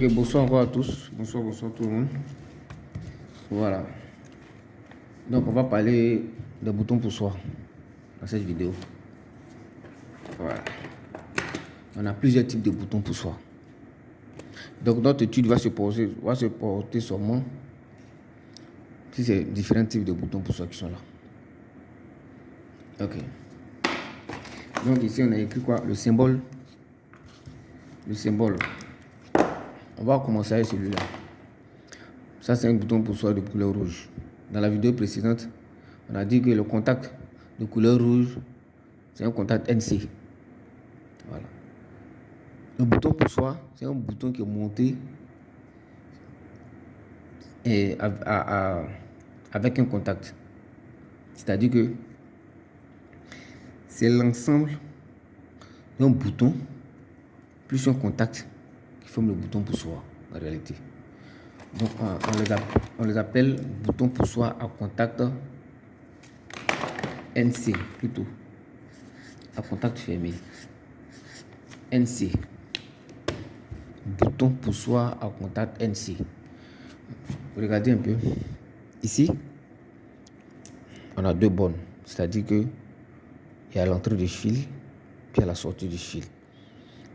Ok, bonsoir encore à tous. Bonsoir, bonsoir tout le monde. Voilà. Donc, on va parler des boutons pour soi dans cette vidéo. Voilà. On a plusieurs types de boutons pour soi. Donc, notre étude va se porter seulement sur ces différents types de boutons pour soi qui sont là. Ok. Donc, ici, on a écrit quoi? Le symbole. Le symbole. On va commencer avec celui-là. Ça, c'est un bouton pour soi de couleur rouge. Dans la vidéo précédente, on a dit que le contact de couleur rouge, c'est un contact NC. Voilà. Le bouton pour soi, c'est un bouton qui est monté et avec un contact. C'est-à-dire que c'est l'ensemble d'un bouton plus un contact qui forme le bouton pour soi en réalité. Donc on les appelle boutons pour soi à contact NC plutôt. À contact fermé. NC. Bouton pour soi à contact NC. Regardez un peu. Ici, on a deux bornes. C'est-à-dire que il y a l'entrée du fil, puis à la sortie du fil.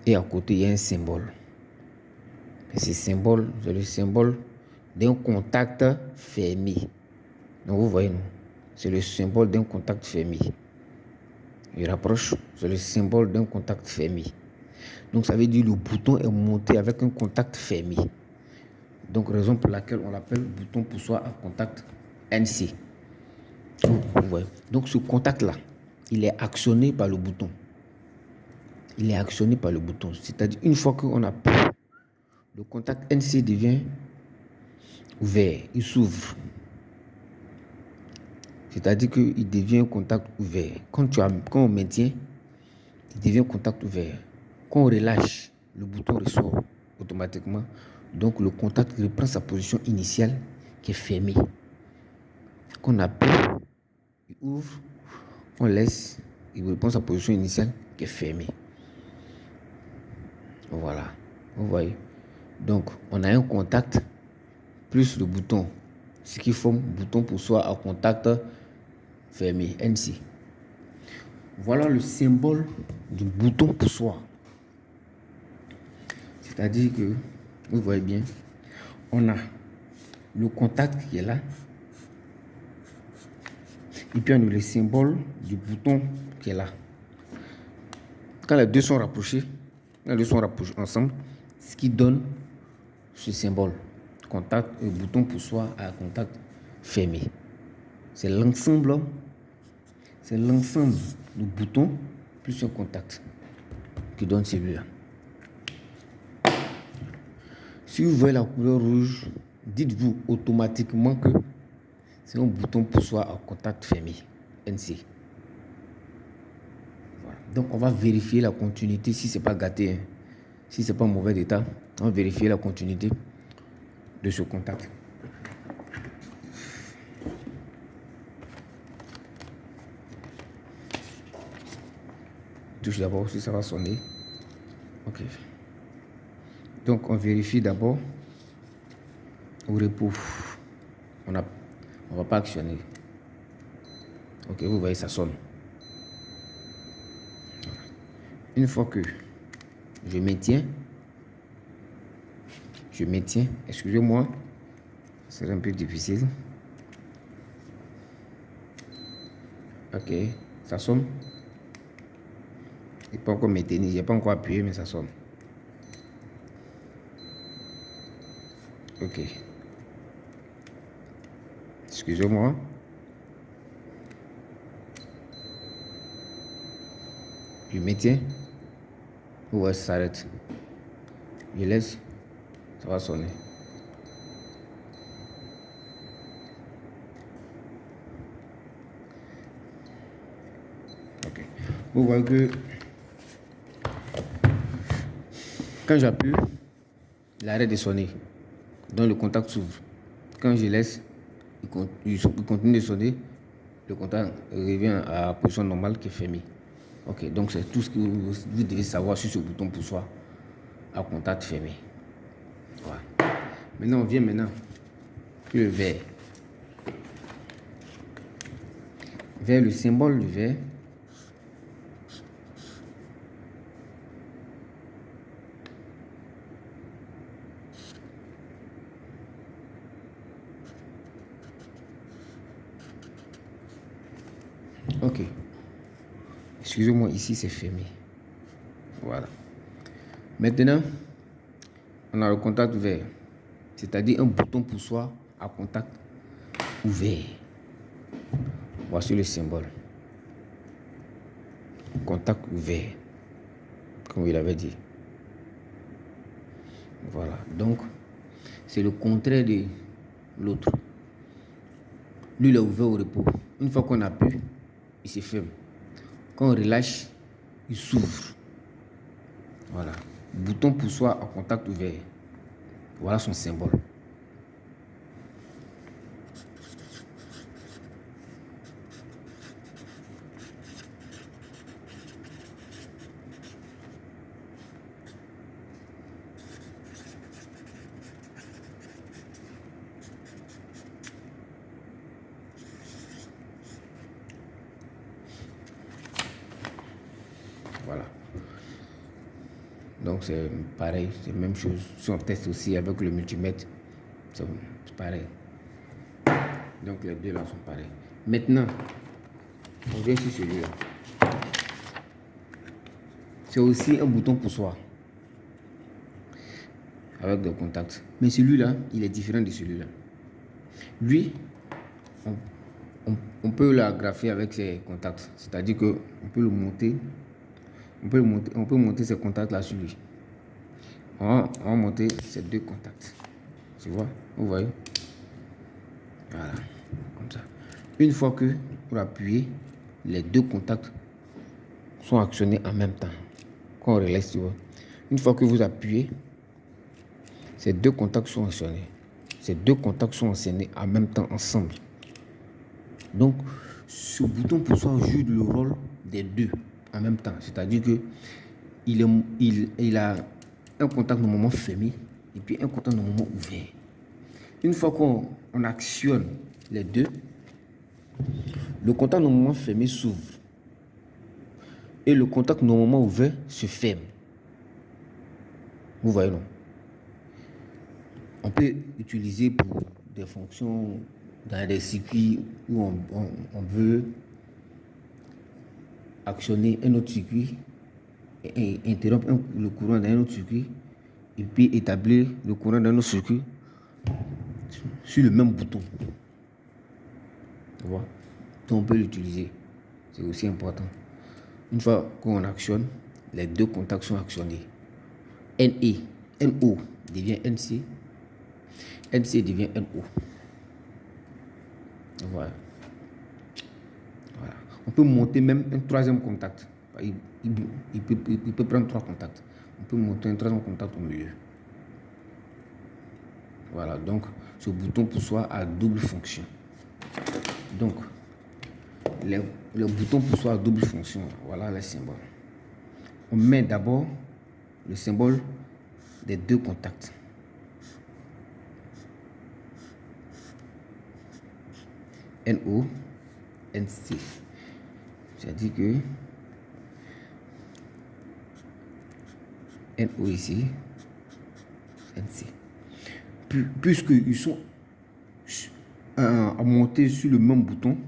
Et à côté, il y a un symbole. Et ce symbole, c'est le symbole d'un contact fermé. Donc vous voyez, non? C'est le symbole d'un contact fermé. Je rapproche, c'est le symbole d'un contact fermé. Donc ça veut dire que le bouton est monté avec un contact fermé. Donc raison pour laquelle on l'appelle bouton pour soi à contact NC. Vous voyez. Donc ce contact-là, il est actionné par le bouton. Il est actionné par le bouton. C'est-à-dire une fois qu'on a pris, le contact NC devient ouvert, il s'ouvre. C'est-à-dire qu'il devient un contact ouvert. Quand on maintient, il devient un contact ouvert. Quand on relâche, le bouton ressort automatiquement. Donc le contact reprend sa position initiale qui est fermée. Quand on appuie, il ouvre, on laisse, il reprend sa position initiale qui est fermée. Voilà, vous voyez. Donc on a un contact plus le bouton, ce qui forme bouton pour soi à contact fermé, NC. Voilà le symbole du bouton pour soi. C'est-à-dire que, vous voyez bien, on a le contact qui est là. Et puis on a le symbole du bouton qui est là. Quand les deux sont rapprochés, ensemble, ce qui donne ce symbole, contact, bouton pour soi à contact fermé. C'est l'ensemble du bouton plus un contact qui donne celui-là. Si vous voyez la couleur rouge, dites-vous automatiquement que c'est un bouton pour soi à contact fermé, NC. Voilà. Donc on va vérifier la continuité si ce n'est pas gâté, hein. Si ce n'est pas en mauvais état, on va vérifier la continuité de ce contact. Touche d'abord si ça va sonner. Ok. Donc on vérifie d'abord au repos. On va pas actionner. Ok, vous voyez, ça sonne. Une fois que je maintiens, excusez-moi, c'est un peu difficile. Ok, ça sonne. Il n'est pas encore maintenu, j'ai pas encore appuyé, mais ça sonne. Ok. Excusez-moi. Je maintiens. Vous voyez, ça s'arrête. Je laisse, ça va sonner. Ok. Vous voyez que quand j'appuie, il arrête de sonner. Donc le contact s'ouvre. Quand je laisse, il continue de sonner. Le contact revient à la position normale qui est fermée. Ok, donc c'est tout ce que vous devez savoir sur ce bouton pour soi à contact fermé. Voilà. Maintenant, on vient maintenant sur le verre. Vers le symbole du verre. Ok. Excusez-moi, ici c'est fermé. Voilà. Maintenant, on a le contact ouvert. C'est-à-dire un bouton poussoir à contact ouvert. Voici le symbole. Contact ouvert. Comme il avait dit. Voilà. Donc, c'est le contraire de l'autre. Lui, il est ouvert au repos. Une fois qu'on appuie, il se ferme. Quand on relâche, il s'ouvre. Voilà. Bouton poussoir à contact ouvert. Voilà son symbole. Voilà. Donc c'est pareil, c'est la même chose. Si on teste aussi avec le multimètre, c'est pareil. Donc les deux là sont pareils. Maintenant, on vient sur celui-là. C'est aussi un bouton poussoir avec des contacts. Mais celui-là, il est différent de celui-là. Lui, on peut l'agrafer avec ses contacts. C'est-à-dire qu'on peut le monter. On peut monter ces contacts là sur lui. On va monter ces deux contacts. Tu vois? Vous voyez? Voilà. Comme ça. Une fois que vous appuyez, les deux contacts sont actionnés en même temps. Quand on relaisse, tu vois. Une fois que vous appuyez, ces deux contacts sont actionnés. Ces deux contacts sont actionnés en même temps ensemble. Donc, ce bouton poussoir joue le rôle des deux en même temps. C'est-à-dire que il a un contact normalement fermé et puis un contact normalement ouvert. Une fois qu'on actionne les deux, le contact normalement fermé s'ouvre et le contact normalement ouvert se ferme. Vous voyez, non? On peut utiliser pour des fonctions dans des circuits où on veut actionner un autre circuit et interrompre le courant d'un autre circuit et puis établir le courant d'un autre circuit sur le même bouton. Tu vois? Donc on peut l'utiliser. C'est aussi important. Une fois qu'on actionne, les deux contacts sont actionnés. NO devient NC. NC devient NO. Voilà. Voilà. On peut monter même un troisième contact. Il peut prendre trois contacts. On peut monter un troisième contact au milieu. Voilà, donc ce bouton poussoir a double fonction. Donc, le bouton poussoir a double fonction. Voilà les symboles. On met d'abord le symbole des deux contacts. NO, NC. C'est-à-dire que NO ici, NC. Puisqu'ils sont montés sur le même bouton,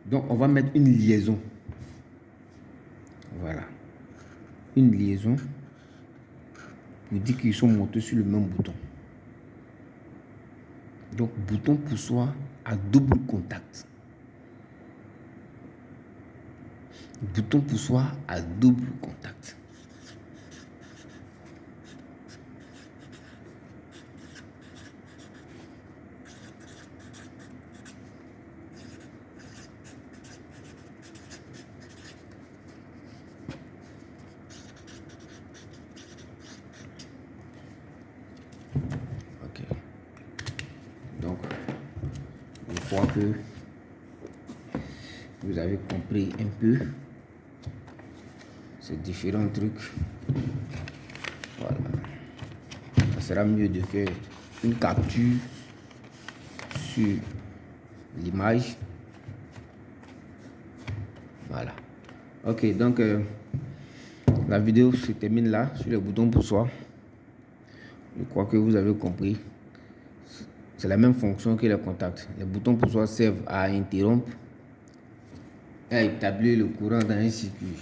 donc on va mettre une liaison. Voilà. Une liaison pour dire qu'ils sont montés sur le même bouton. Donc, bouton poussoir à double contact. Bouton poussoir à double contact. Ok. Donc, une fois que vous avez compris un peu ces différents trucs, voilà. sera mieux de faire une capture sur l'image. Voilà. Ok, donc la vidéo se termine là sur le bouton poussoir. Je crois que vous avez compris. C'est la même fonction que les contacts. Les boutons poussoirs servent à interrompre et à établir le courant dans un circuit.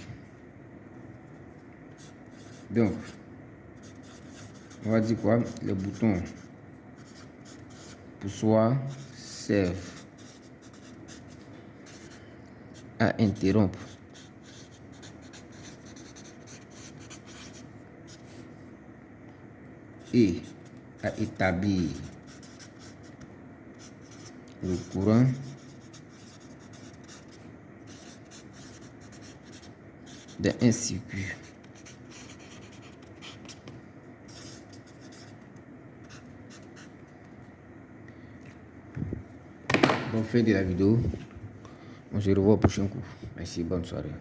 Donc, on va dire quoi? Les boutons poussoirs servent à interrompre et à établir le courant dans un circuit. Bon, fin de la vidéo. On se revoit au prochain coup. Merci, bonne soirée.